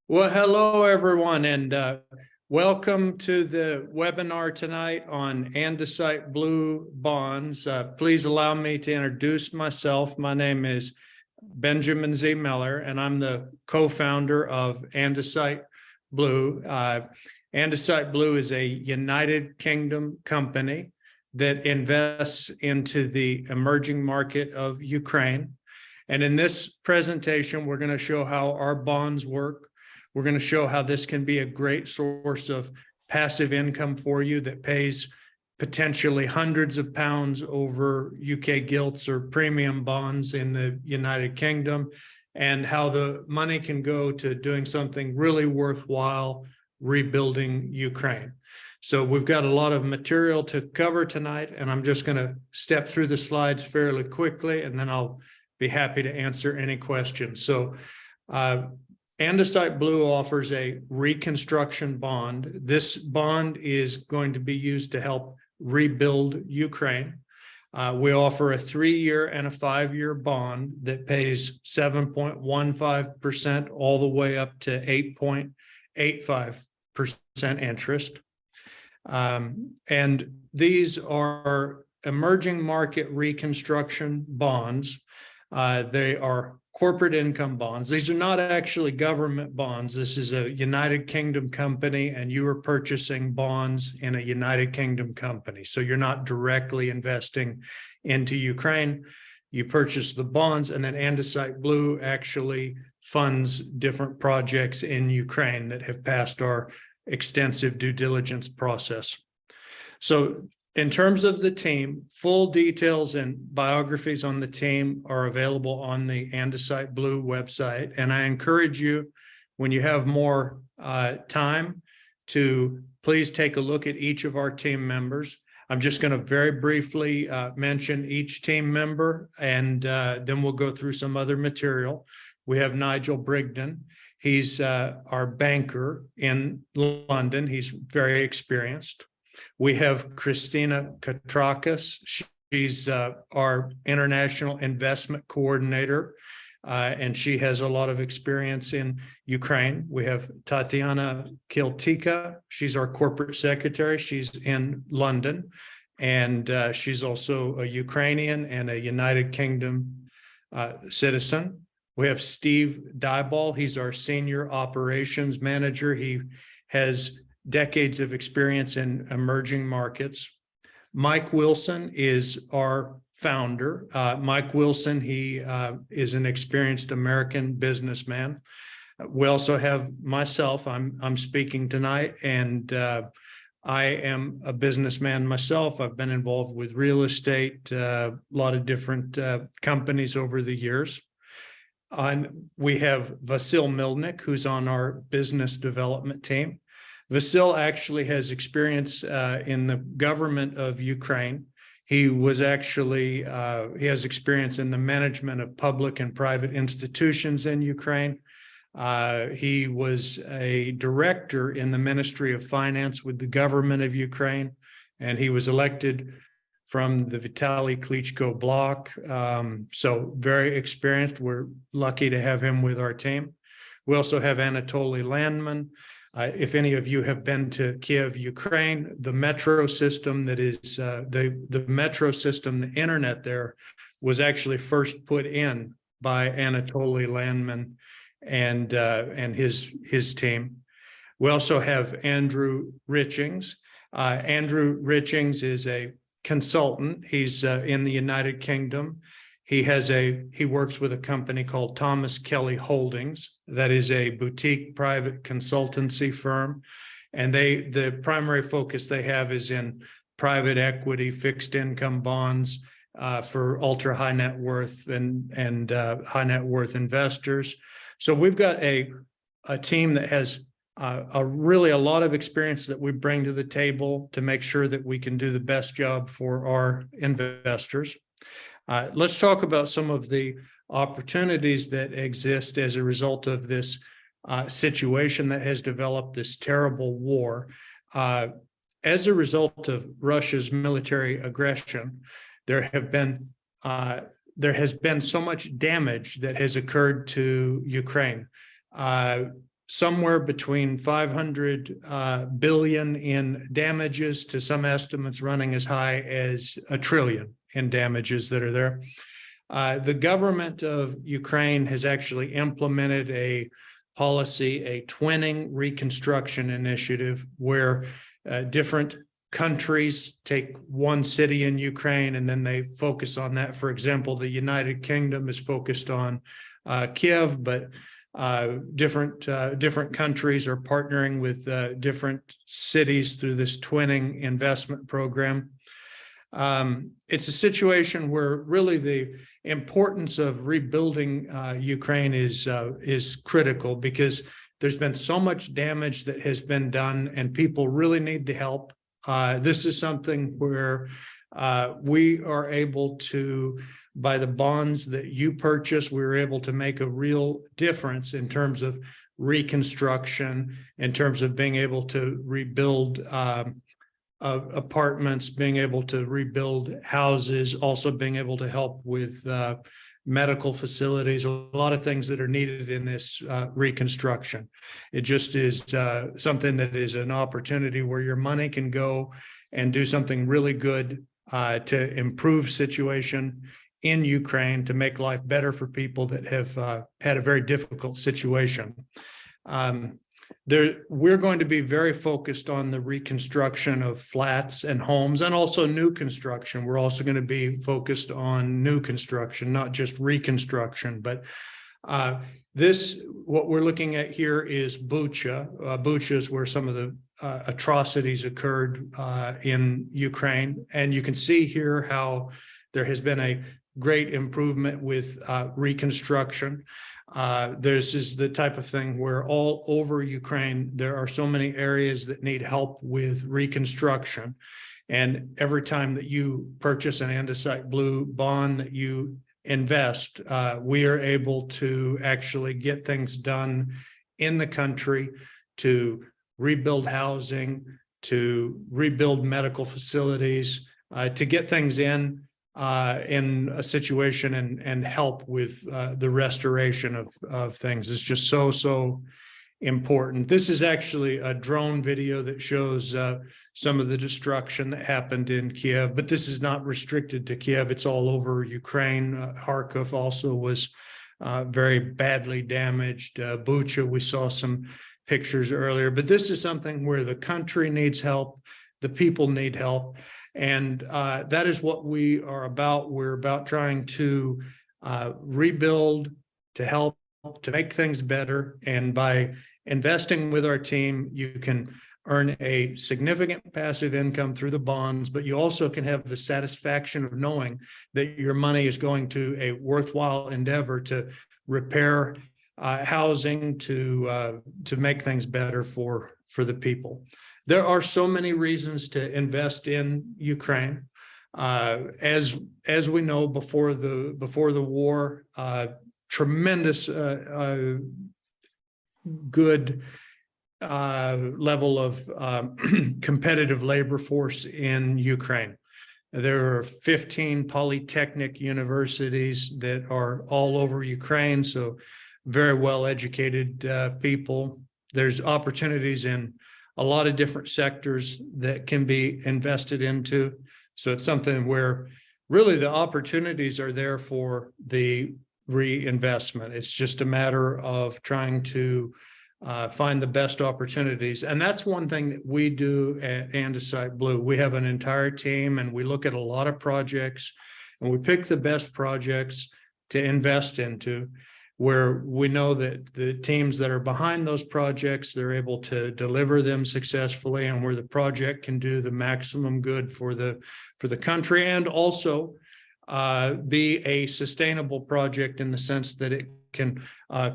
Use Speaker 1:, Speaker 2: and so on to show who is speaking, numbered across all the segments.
Speaker 1: Well, hello, everyone, and welcome to the webinar tonight on Andesite Blue Bonds. Please allow me to introduce myself. My name is Benjamin Z. Miller, and I'm the co-founder of Andesite Blue. Andesite Blue is a United Kingdom company that invests into the emerging market of Ukraine. And in this presentation, we're going to show how our bonds work. We're going to show how this can be a great source of passive income for you that pays potentially hundreds of pounds over UK gilts or premium bonds in the United Kingdom, and how the money can go to doing something really worthwhile, rebuilding Ukraine. So we've got a lot of material to cover tonight, and I'm just going to step through the slides fairly quickly, and then I'll be happy to answer any questions. So Andesite Blue offers a reconstruction bond. This bond is going to be used to help rebuild Ukraine. We offer a 3-year and a 5-year bond that pays 7.15% all the way up to 8.85% interest. And these are emerging market reconstruction bonds. They are corporate income bonds. These are not actually government bonds. This is a United Kingdom company, and you are purchasing bonds in a United Kingdom company. So you're not directly investing into Ukraine. You purchase the bonds, and then Andesite Blue actually funds different projects in Ukraine that have passed our extensive due diligence process. So in terms of the team, full details and biographies on the team are available on the Andesite Blue website. And I encourage you, when you have more time, to please take a look at each of our team members. I'm just going to very briefly mention each team member, and then we'll go through some other material. We have Nigel Brigden. He's our banker in London. He's very experienced. We have Christina Katrakis. She's our international investment coordinator, and she has a lot of experience in Ukraine. We have Tatiana Kiltika. She's our corporate secretary. She's in London, and she's also a Ukrainian and a United Kingdom citizen. We have Steve Dyball. He's our senior operations manager. He has decades of experience in emerging markets. Mike Wilson is our founder. Mike Wilson, he is an experienced American businessman. We also have myself. I'm speaking tonight, and I am a businessman myself. I've been involved with real estate, a lot of different companies over the years. And we have Vasil Milnik, who's on our business development team. Vasil actually has experience in the government of Ukraine. He was actually, he has experience in the management of public and private institutions in Ukraine. He was a director in the Ministry of Finance with the government of Ukraine, and he was elected from the Vitaly Klitschko bloc. So very experienced. We're lucky to have him with our team. We also have Anatoly Landman. If any of you have been to Kiev, Ukraine, the metro system that is the metro system, the internet there was actually first put in by Anatoly Landman and his team. We also have Andrew Richings. Andrew Richings is a consultant. He's in the United Kingdom. He works with a company called Thomas Kelly Holdings. That is a boutique private consultancy firm. And the primary focus they have is in private equity, fixed income bonds for ultra high net worth and high net worth investors. So we've got a team that has really a lot of experience that we bring to the table to make sure that we can do the best job for our investors. Let's talk about some of the opportunities that exist as a result of this situation that has developed, this terrible war. As a result of Russia's military aggression, there has been so much damage that has occurred to Ukraine. somewhere between 500 billion in damages to some estimates running as high as $1 trillion in damages that are there. The government of Ukraine has actually implemented a policy, a twinning reconstruction initiative, where different countries take one city in Ukraine and then they focus on that. For example, the United Kingdom is focused on Kiev, but different countries are partnering with different cities through this twinning investment program. It's a situation where really the importance of rebuilding Ukraine is critical, because there's been so much damage that has been done and people really need the help. This is something where we are able to, by the bonds that you purchase, we were able to make a real difference in terms of reconstruction, in terms of being able to rebuild apartments, being able to rebuild houses, also being able to help with medical facilities, a lot of things that are needed in this reconstruction. It just is something that is an opportunity where your money can go and do something really good to improve situation in Ukraine, to make life better for people that have had a very difficult situation. We're going to be very focused on the reconstruction of flats and homes, and also new construction. We're also going to be focused on new construction, not just reconstruction. But what we're looking at here is Bucha. Bucha is where some of the atrocities occurred in Ukraine. And you can see here how there has been a great improvement with reconstruction. This is the type of thing where all over Ukraine, there are so many areas that need help with reconstruction. And every time that you purchase an Andesite Blue bond that you invest, we are able to actually get things done in the country to rebuild housing, to rebuild medical facilities, to get things in a situation and help with the restoration of things. It's just so important. This is actually a drone video that shows some of the destruction that happened in Kiev, but this is not restricted to Kiev. It's all over Ukraine. Kharkiv also was very badly damaged. Bucha, we saw some pictures earlier, but this is something where the country needs help, the people need help. And that is what we are about. We're about trying to rebuild, to help, to make things better. And by investing with our team, you can earn a significant passive income through the bonds, but you also can have the satisfaction of knowing that your money is going to a worthwhile endeavor to repair housing, to make things better for the people. There are so many reasons to invest in Ukraine. As we know, before the war, tremendous good level of competitive labor force in Ukraine. There are 15 polytechnic universities that are all over Ukraine, so very well-educated people. There's opportunities in a lot of different sectors that can be invested into. So it's something where really the opportunities are there for the reinvestment. It's just a matter of trying to find the best opportunities. And that's one thing that we do at Andesite Blue. We have an entire team and we look at a lot of projects and we pick the best projects to invest into, where we know that the teams that are behind those projects, they're able to deliver them successfully, and where the project can do the maximum good for the country, and also be a sustainable project in the sense that it can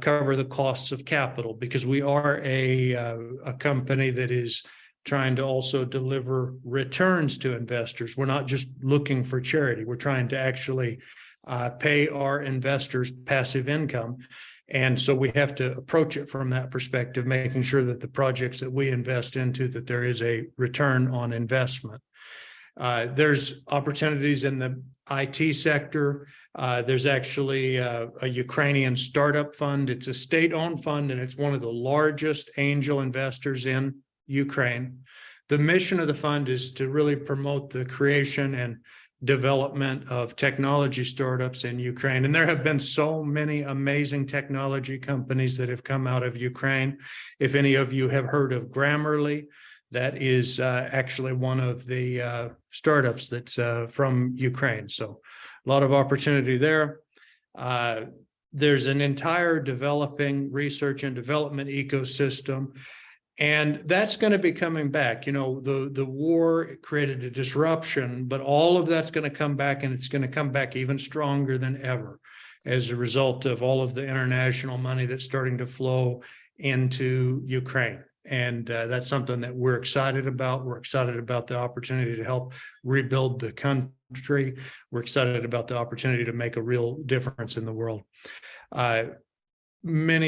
Speaker 1: cover the costs of capital, because we are a company that is trying to also deliver returns to investors. We're not just looking for charity. We're trying to actually pay our investors passive income. And so we have to approach it from that perspective, making sure that the projects that we invest into, that there is a return on investment. There's opportunities in the IT sector. There's actually a Ukrainian startup fund. It's a state-owned fund, and it's one of the largest angel investors in Ukraine. The mission of the fund is to really promote the creation and development of technology startups in Ukraine. And there have been so many amazing technology companies that have come out of Ukraine. If any of you have heard of Grammarly, that is actually one of the startups that's from Ukraine. So a lot of opportunity there. There's an entire developing research and development ecosystem. And that's going to be coming back. You know, the war created a disruption, but all of that's going to come back, and it's going to come back even stronger than ever as a result of all of the international money that's starting to flow into Ukraine. And that's something that we're excited about. We're excited about the opportunity to help rebuild the country. We're excited about the opportunity to make a real difference in the world. Many